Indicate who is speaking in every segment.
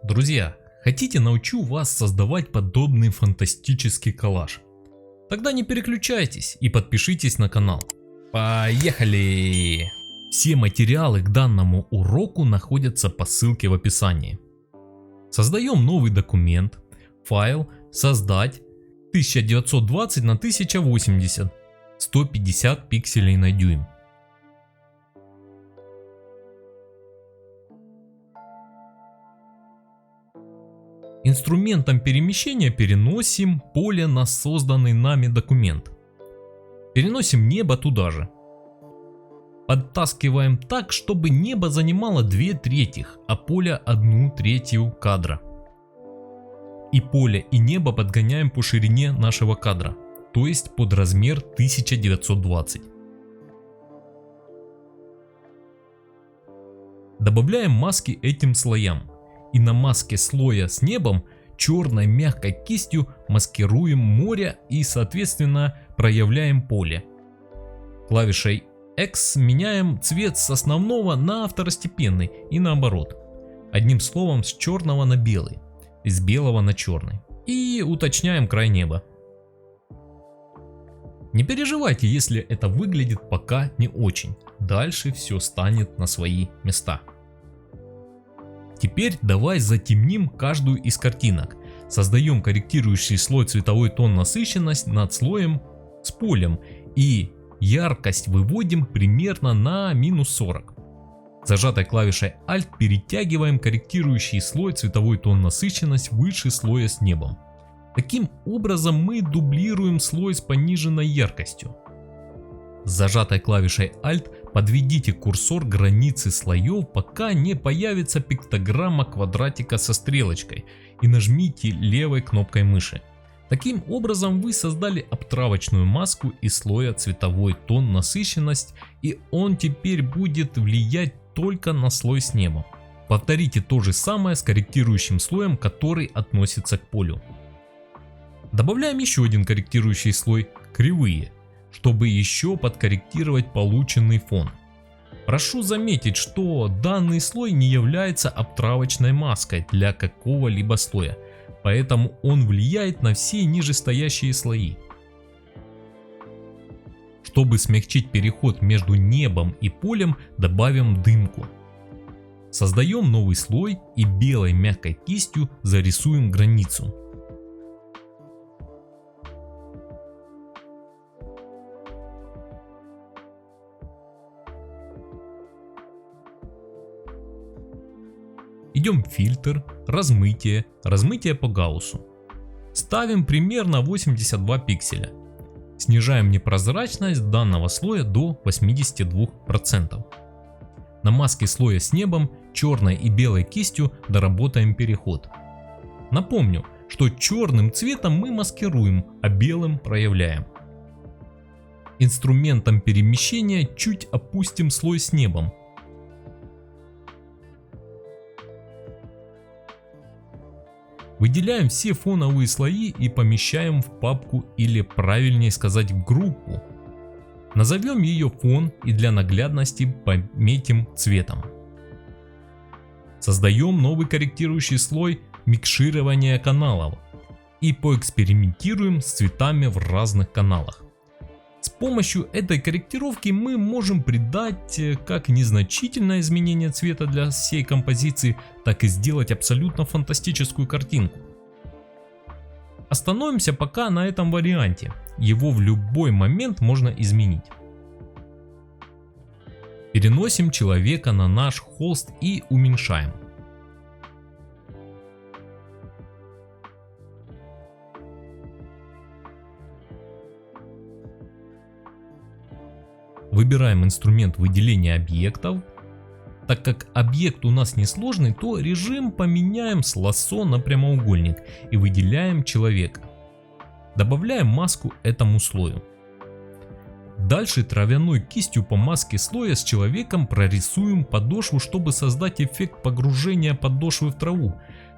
Speaker 1: Друзья, хотите, научу вас создавать подобный фантастический коллаж? Тогда не переключайтесь и подпишитесь на канал. Поехали! Все материалы к данному уроку находятся по ссылке в описании. Создаем новый документ, файл, создать 1920 на 1080, 150 пикселей на дюйм. Инструментом перемещения переносим поле на созданный нами документ. Переносим небо туда же. Подтаскиваем так, чтобы небо занимало 2/3, а поле 1/3 кадра. И поле и небо подгоняем по ширине нашего кадра, то есть под размер 1920. Добавляем маски этим слоям. И на маске слоя с небом черной мягкой кистью маскируем море и соответственно проявляем поле. Клавишей X меняем цвет с основного на второстепенный и наоборот. Одним словом, с черного на белый, с белого на черный. И уточняем край неба. Не переживайте, если это выглядит пока не очень. Дальше все станет на свои места. Теперь давай затемним каждую из картинок. Создаем корректирующий слой цветовой тон насыщенность над слоем с полем и яркость выводим примерно на -40. Зажатой клавишей Alt перетягиваем корректирующий слой цветовой тон насыщенность выше слоя с небом. Таким образом мы дублируем слой с пониженной яркостью. С зажатой клавишей Alt подведите курсор к границе слоев, пока не появится пиктограмма квадратика со стрелочкой, и нажмите левой кнопкой мыши. Таким образом вы создали обтравочную маску из слоя цветовой тон насыщенность, и он теперь будет влиять только на слой с неба. Повторите то же самое с корректирующим слоем, который относится к полю. Добавляем еще один корректирующий слой – кривые, чтобы еще подкорректировать полученный фон. Прошу заметить, что данный слой не является обтравочной маской для какого-либо слоя, поэтому он влияет на все нижестоящие слои. Чтобы смягчить переход между небом и полем, добавим дымку. Создаем новый слой и белой мягкой кистью зарисуем границу. Идем в фильтр, размытие, размытие по Гауссу. Ставим примерно 82 пикселя. Снижаем непрозрачность данного слоя до 82%. На маске слоя с небом черной и белой кистью доработаем переход. Напомню, что черным цветом мы маскируем, а белым проявляем. Инструментом перемещения чуть опустим слой с небом. Выделяем все фоновые слои и помещаем в папку, или правильнее сказать, в группу. Назовем ее фон и для наглядности пометим цветом. Создаем новый корректирующий слой микширования каналов и поэкспериментируем с цветами в разных каналах. С помощью этой корректировки мы можем придать как незначительное изменение цвета для всей композиции, так и сделать абсолютно фантастическую картинку. Остановимся пока на этом варианте, его в любой момент можно изменить. Переносим человека на наш холст и уменьшаем. Выбираем инструмент выделения объектов. Так как объект у нас несложный, то режим поменяем с лассо на прямоугольник и выделяем человека. Добавляем маску этому слою. Дальше травяной кистью по маске слоя с человеком прорисуем подошву, чтобы создать эффект погружения подошвы в траву,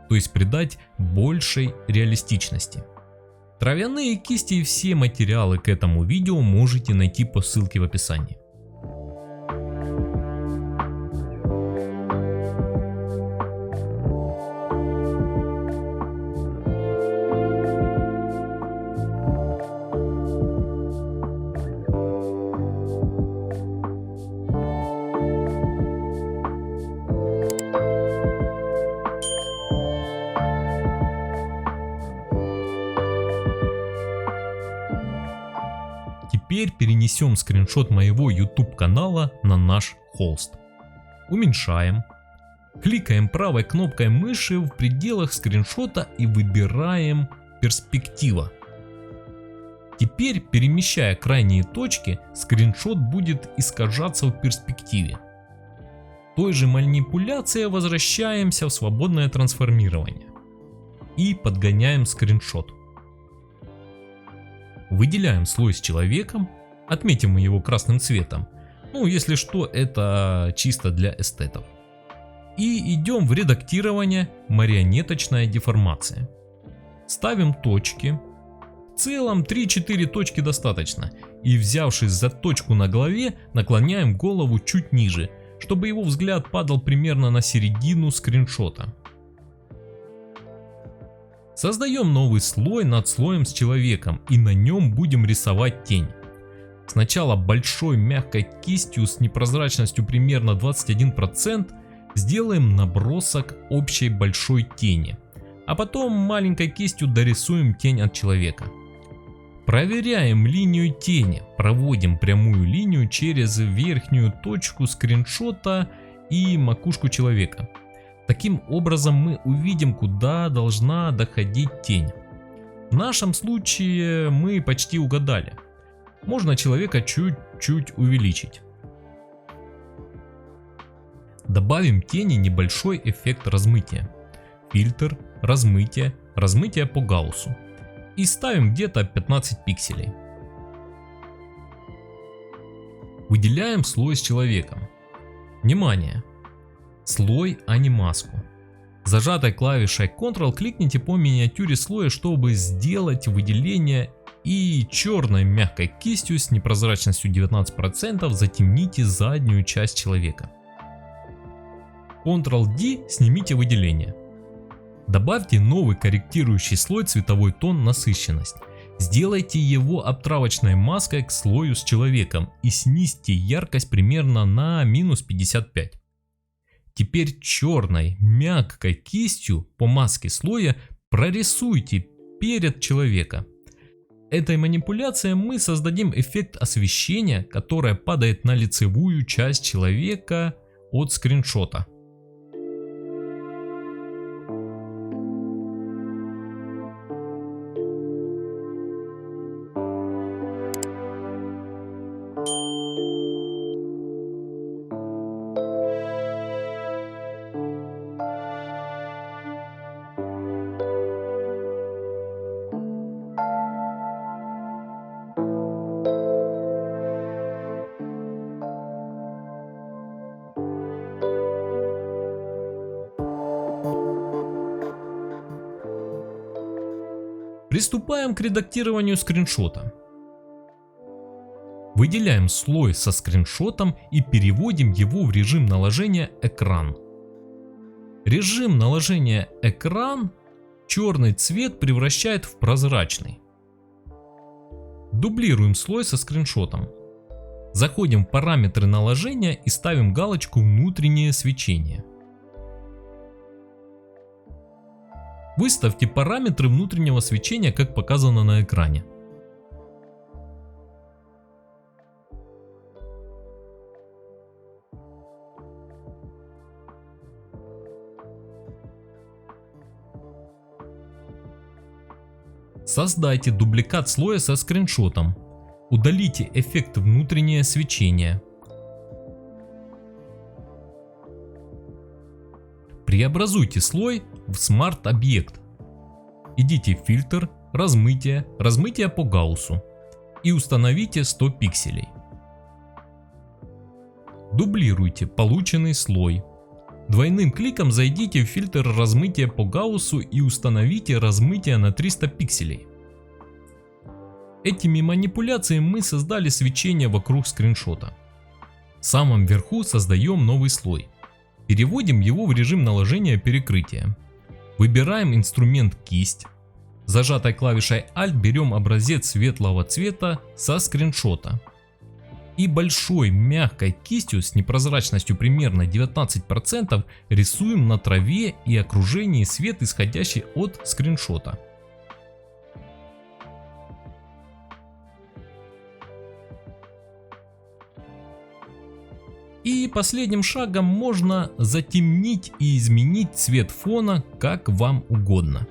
Speaker 1: то есть придать большей реалистичности. Травяные кисти и все материалы к этому видео можете найти по ссылке в описании. перенесем скриншот моего YouTube канала на наш холст. Уменьшаем. Кликаем правой кнопкой мыши в пределах скриншота и выбираем перспектива. Теперь, перемещая крайние точки, скриншот будет искажаться в перспективе. Той же манипуляцией возвращаемся в свободное трансформирование и подгоняем скриншот. Выделяем слой с человеком, отметим его красным цветом, если что, это чисто для эстетов. И идем в редактирование «Марионеточная деформация». Ставим точки. В целом 3-4 точки достаточно. И взявшись за точку на голове, наклоняем голову чуть ниже, чтобы его взгляд падал примерно на середину скриншота. Создаем новый слой над слоем с человеком и на нем будем рисовать тень. Сначала большой мягкой кистью с непрозрачностью примерно 21% сделаем набросок общей большой тени, а потом маленькой кистью дорисуем тень от человека. Проверяем линию тени, проводим прямую линию через верхнюю точку скриншота и макушку человека. Таким образом мы увидим, куда должна доходить тень. В нашем случае мы почти угадали. Можно человека чуть-чуть увеличить. Добавим тени небольшой эффект размытия. Фильтр, размытие, размытие по Гауссу. И ставим где-то 15 пикселей. Выделяем слой с человеком. Внимание! Слой, а не маску. Зажатой клавишей Ctrl кликните по миниатюре слоя, чтобы сделать выделение, и черной мягкой кистью с непрозрачностью 19% затемните заднюю часть человека. Ctrl-D снимите выделение. Добавьте новый корректирующий слой цветовой тон насыщенность. Сделайте его обтравочной маской к слою с человеком и снизьте яркость примерно на -55. Теперь черной мягкой кистью по маске слоя прорисуйте перед человека. Этой манипуляцией мы создадим эффект освещения, которое падает на лицевую часть человека от скриншота. Приступаем к редактированию скриншота. Выделяем слой со скриншотом и переводим его в режим наложения «Экран». Режим наложения «Экран» черный цвет превращает в прозрачный. Дублируем слой со скриншотом. Заходим в параметры наложения и ставим галочку «Внутреннее свечение». Выставьте параметры внутреннего свечения, как показано на экране. Создайте дубликат слоя со скриншотом. Удалите эффект внутреннее свечение. Преобразуйте слой в смарт-объект. Идите в фильтр, размытие, размытие по Гауссу и установите 100 пикселей. Дублируйте полученный слой. Двойным кликом зайдите в фильтр размытия по Гауссу и установите размытие на 300 пикселей. Этими манипуляциями мы создали свечение вокруг скриншота. В самом верху создаем новый слой. Переводим его в режим наложения перекрытия. Выбираем инструмент кисть. Зажатой клавишей Alt берем образец светлого цвета со скриншота. И большой мягкой кистью с непрозрачностью примерно 19% рисуем на траве и окружении свет, исходящий от скриншота. И последним шагом можно затемнить и изменить цвет фона как вам угодно.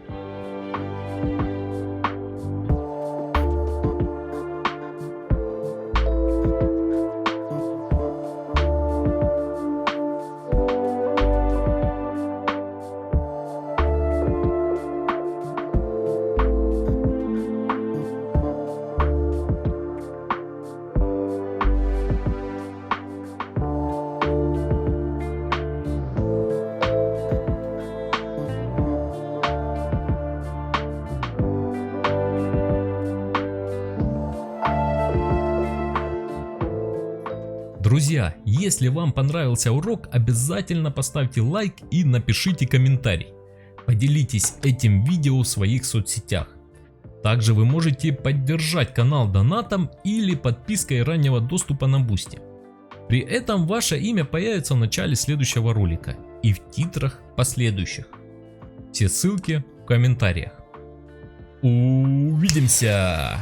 Speaker 1: Друзья, если вам понравился урок, обязательно поставьте лайк и напишите комментарий. Поделитесь этим видео в своих соцсетях. Также вы можете поддержать канал донатом или подпиской раннего доступа на Boosty. При этом ваше имя появится в начале следующего ролика и в титрах последующих. Все ссылки в комментариях. Увидимся!